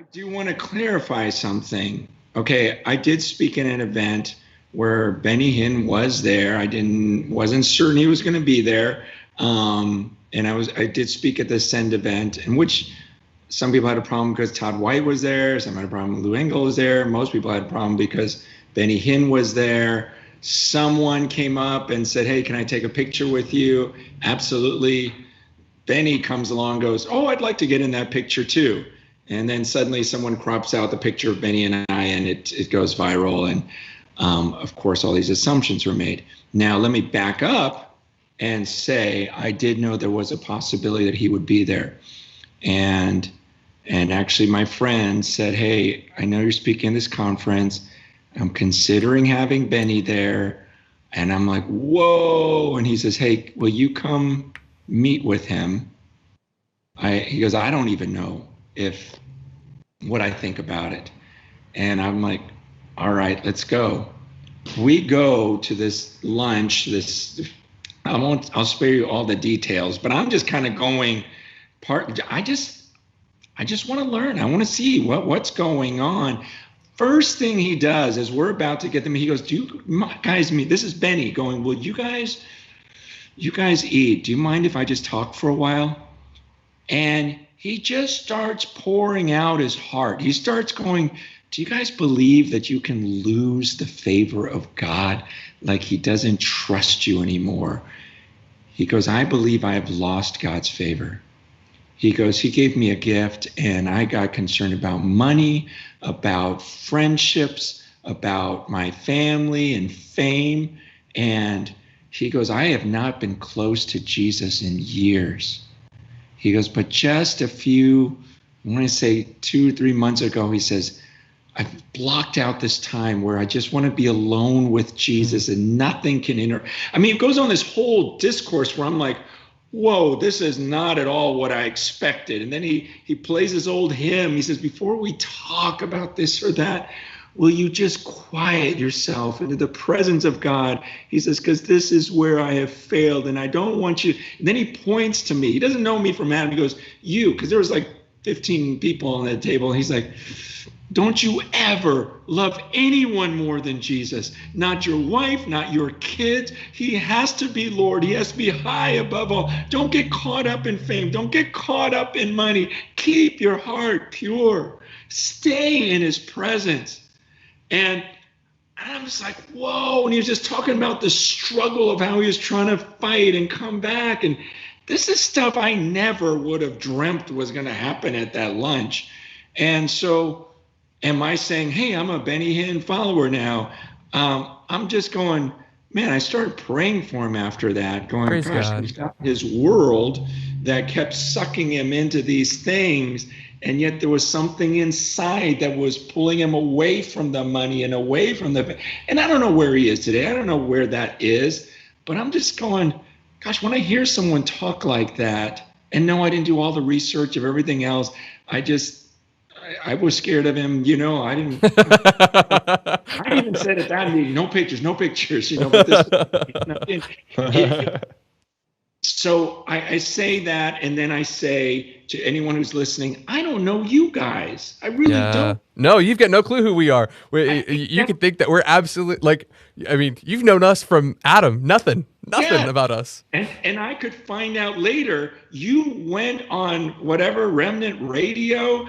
I do want to clarify something. Okay, I did speak in an event where Benny Hinn was there. Wasn't certain he was going to be there, and I did speak at the Send event, in which some people had a problem because Tod White was there. Some had a problem Lou Engle was there. Most people had a problem because Benny Hinn was there. Someone came up and said, "Hey, can I take a picture with you?" Absolutely. Benny comes along, goes, "Oh, I'd like to get in that picture too." And then suddenly someone crops out the picture of Benny and I, and it goes viral. And of course, all these assumptions were made. Now, let me back up and say I did know there was a possibility that he would be there. And actually, my friend said, "Hey, I know you're speaking at this conference. I'm considering having Benny there." And I'm like, "Whoa." And he says, "Hey, will you come meet with him?" He goes, "I don't even know what I think about it." And I'm like, "All right, let's go." We go to this lunch, I'll spare you all the details, but I'm just kind of going I just want to learn. I want to see what's going on. First thing he does is we're about to get them. He goes, "Do you guys meet?" This is Benny going, "Will you guys eat? Do you mind if I just talk for a while?" And he just starts pouring out his heart. He starts going, "Do you guys believe that you can lose the favor of God? Like he doesn't trust you anymore?" He goes, "I believe I have lost God's favor." He goes, "He gave me a gift and I got concerned about money, about friendships, about my family and fame." And he goes, "I have not been close to Jesus in years." He goes, "But just I want to say 2 or 3 months ago," he says, "I've blocked out this time where I just want to be alone with Jesus and nothing can it goes on this whole discourse where I'm like, whoa, this is not at all what I expected. And then he plays his old hymn. He says, "Before we talk about this or that, will you just quiet yourself into the presence of God?" He says, "Because this is where I have failed and I don't want you." And then he points to me. He doesn't know me from Adam. He goes, "You," because there was like 15 people on the table. He's like, "Don't you ever love anyone more than Jesus. Not your wife, not your kids. He has to be Lord. He has to be high above all. Don't get caught up in fame. Don't get caught up in money. Keep your heart pure. Stay in his presence." And I'm just like, whoa. And he was just talking about the struggle of how he was trying to fight and come back. And this is stuff I never would have dreamt was going to happen at that lunch. And so am I saying, "Hey, I'm a Benny Hinn follower now"? I'm just going, man, I started praying for him after that, going, Praise gosh, God. he's got his world that kept sucking him into these things. And yet there was something inside that was pulling him away from the money and away from and I don't know where he is today. I don't know where that is, but I'm just going, gosh, when I hear someone talk like that, and no, I didn't do all the research of everything else. I was scared of him. I even said at that meeting, "No pictures, no pictures," but so I say that, and then I say to anyone who's listening, I don't know you guys. I really Yeah. don't. No, you've got no clue who we are. You can think that we're absolute, you've known us from Adam. Nothing Yeah. about us. And I could find out later you went on whatever remnant radio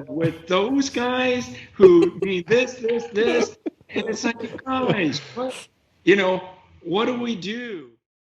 with those guys who need this. And it's like, guys, what do we do?